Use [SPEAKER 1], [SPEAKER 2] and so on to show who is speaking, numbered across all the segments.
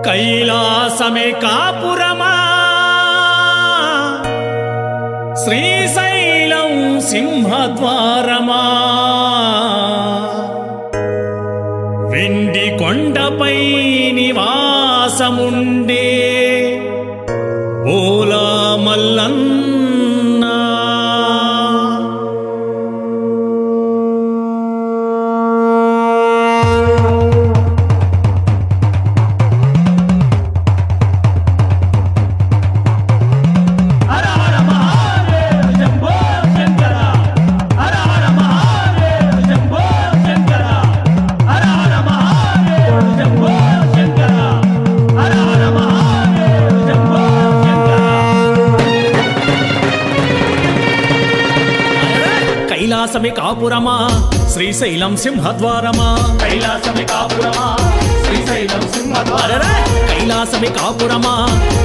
[SPEAKER 1] कैलासमे कापुरमा श्रीशैलं सिंहद्वारमा Wendy कोंडपै निवासमुंडे बोला मल्लन्ना कैलासमे कापुरमा श्रीशैलं सिंहद्वारमा
[SPEAKER 2] कैलासमे कापुरमा श्रीशैलं सिंहद्वारमा
[SPEAKER 1] कैलासमे कापुरमा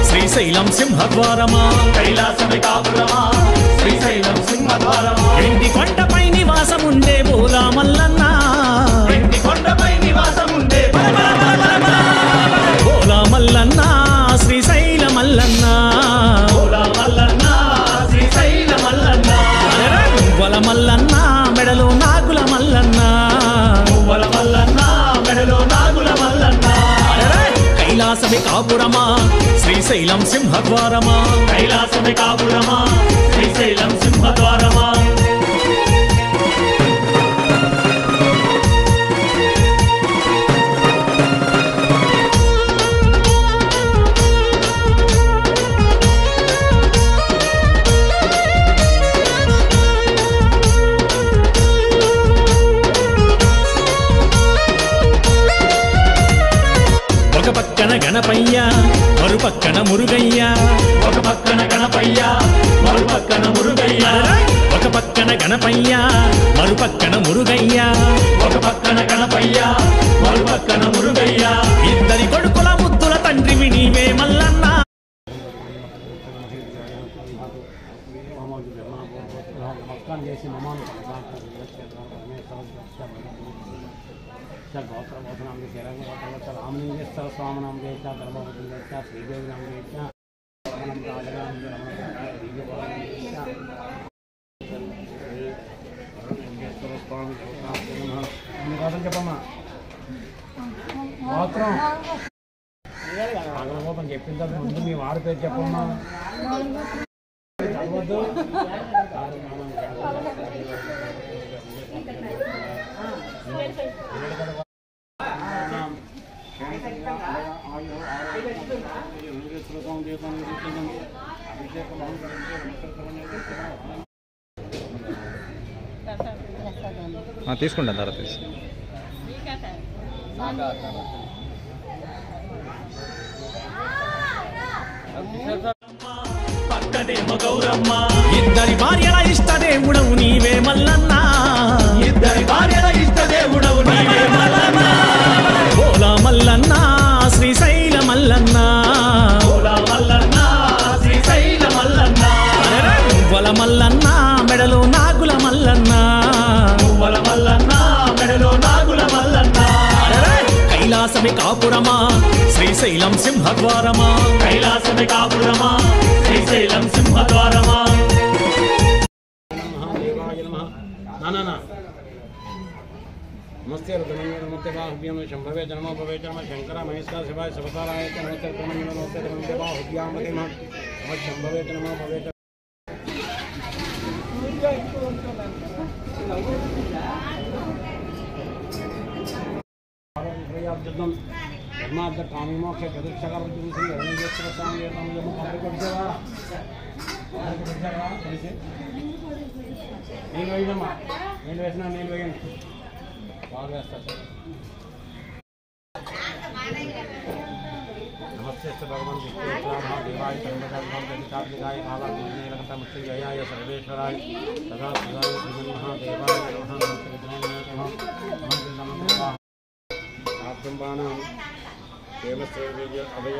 [SPEAKER 1] श्रीशैलं सिंहद्वारमा
[SPEAKER 2] कैलासमे कापुरमा श्रीशैलं सिंहद्वारमा
[SPEAKER 1] Wendy कोंडपै निवासमुंडे बोला Mallanna
[SPEAKER 2] Wendy कोंडपै निवासमुंडे
[SPEAKER 1] बोला मल्लन्ना श्रीशैल मल्लन्ना
[SPEAKER 2] बोला मल्लन्ना श्रीशैल मल्लन्ना
[SPEAKER 1] मुव्वल मल्लन्ना मेडलो नाగుల మల్లన్నా
[SPEAKER 2] మువ్వల మల్లన్నా మెడలో నాగుల మల్లన్నా
[SPEAKER 1] कैलासमे कापुरमा श्रीशैलं सिंहद्वारमा
[SPEAKER 2] कैलासमे कापुरमा श्रीशैलं सिंहद्वारमा
[SPEAKER 1] గణపయ్య మరుపక్కన మురుగయ్య
[SPEAKER 2] ఒక పక్కన గణపయ్య మరుపక్కన మురుగయ్య
[SPEAKER 1] ఒక పక్కన గణపయ్య మరుపక్కన మురుగయ్య
[SPEAKER 2] ఒక పక్కన గణపయ్య మరుపక్కన మురుగయ్య
[SPEAKER 1] ఇద్దరి కొడుకుల ముద్దుల తండ్రివి నీవే మల్లన్న
[SPEAKER 3] गौत्रबोधनाम के तेरह गौत्रवत्स रामलिंगेश्वर स्वामी नाम के धर्मवती श्रीदेवी नाम के स्वामी చెప్పమ్మా గోత్రం ఆగలగోపం చెప్పిన తర్వాత ముందు మీ వారి పేరు చెప్పమ్మా చదవద్దు
[SPEAKER 4] తీసుకుంటాను తర్వాత
[SPEAKER 2] పక్కనేమో గౌరమ్మ
[SPEAKER 1] ఇద్దరి భార్యల ఇష్టదేవుడవు నీవే మల్లన్న
[SPEAKER 2] ఇద్దరి భార్యల ఇష్టదేవుడవు నీవే మల్లన్న
[SPEAKER 1] బోలా మల్లన్న శ్రీశైల మల్లన్న
[SPEAKER 2] బోలా మల్లన్న శ్రీశైల మల్లన్న
[SPEAKER 1] మువ్వల మల్లన్న మెడలో నాగుల మల్లన్న
[SPEAKER 2] మువ్వల మల్లన్న మెడలో నాగుల మల్లన్న
[SPEAKER 1] कैलासमे कापुरमा श्रीशैलं सिंहद्वारमा
[SPEAKER 2] कैलासमे कापुरमा श्रीशैलं सिंहद्वारमा
[SPEAKER 3] नमस्ते रुद्रमंगल नमस्ते बाहुभ्याम शंभवे जन्मो भवे जन्म शंकर महेश्वर शिवाय सबताराय नमस्ते रुद्रमंगल नमस्ते नमस्ते बाहुभ्याम नमः शंभवे जन्मो भवे धर्मार्थ कामी मोक्ष प्रदीक्षकर स्वामी నేను వేయమ్మా నేను వేసినా నేను వేయండి బాగా వేస్తా नमस्ते भगवान विष्णु देवाय कार्तिकाय कालाग्निरकट मृत्युंजयाय सर्वेश्वराय सदा सदाय श्रीमन्महादेवाय नमः मंत्रबाणां देवसेव्य अभय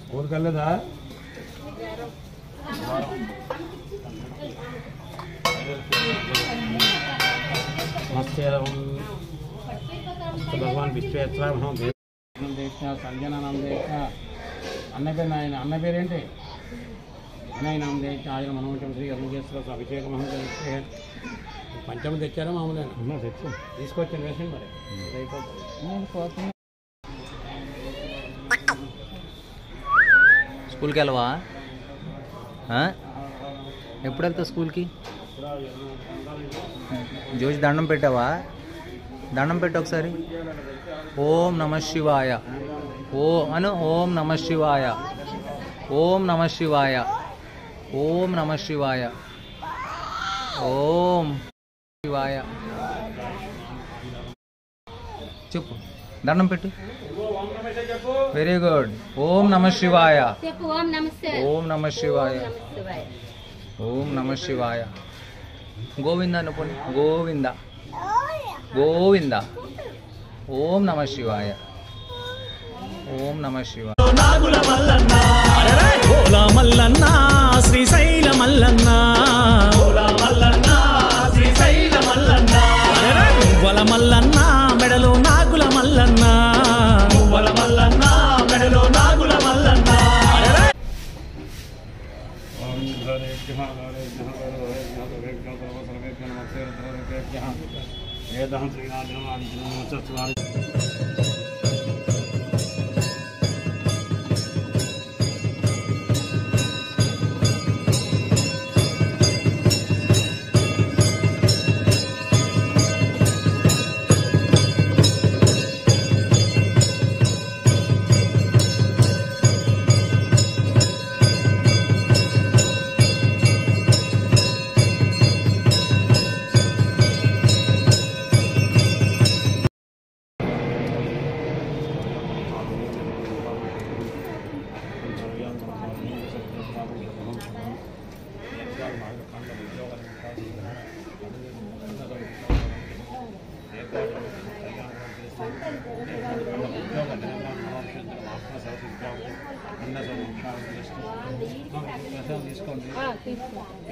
[SPEAKER 3] స్కూల్కి వెళ్ళదా భగవాన్ విశ్వేశ్వర సంజన నామ అన్న పేరు ఆయన అన్న పేరేంటి అన్నయ్య నామ ఆయన మనోహం శ్రీ అరుణేశ్వర అభిషేకం మహోదయ పంచమ తెచ్చారా మామూలుగా తెచ్చు తీసుకొచ్చిన వేసండి మరి అయిపోతుంది.
[SPEAKER 4] స్కూల్కి వెళ్ళవా? ఎప్పుడు వెళ్తావు స్కూల్కి? జోషి దండం పెట్టావా? దండం పెట్టు ఒకసారి. ఓం నమ శివాయ. ఓం నమ శివాయ. ఓం నమ శివాయ. ఓం నమ శివాయ. ఓం శివాయ. చెప్పు, దండం పెట్టు. Very good. ఓం నమ శివాయ. ఓం నమ శివాయ. ఓం నమ శివాయ. గోవింద అనుకోండి. గోవింద గోవింద. ఓం నమ శివాయ. ఓం నమ శివాయ.
[SPEAKER 2] నాగుల మల్లన్న
[SPEAKER 1] ఓలా మల్లన్న శ్రీశైల మల్లన్న
[SPEAKER 2] ఓలా మల్లన్న శ్రీశైల మల్లన్న
[SPEAKER 1] మువ్వల మల్లన్న మెడలో నాగుల మల్లన్న
[SPEAKER 2] మువ్వల మల్లన్న మెడలో నాగుల మల్లన్న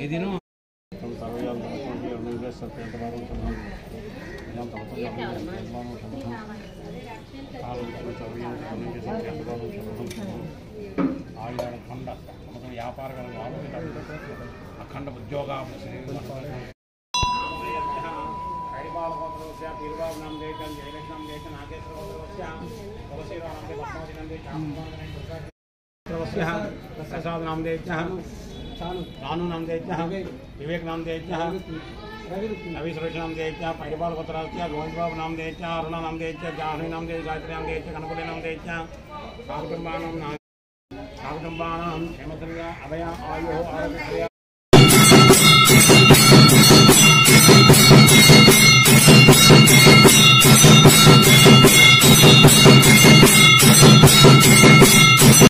[SPEAKER 3] ఇదిను ఖండ వ్యాపారಗಳು అఖండ ఉద్యోగ प्रसाद नाम देते कानून नाम देते विवेक नाम देते नवी सुरेश नाम देते पैरपाल पत्रास्या गोविंद बाबू नाम देते अरुणा नाम देते जाह्नवी नाम देते गायत्री नाम देते कनकुले नाम देते काकुटुंबानां क्षेमतया अभय आयु आरोग्य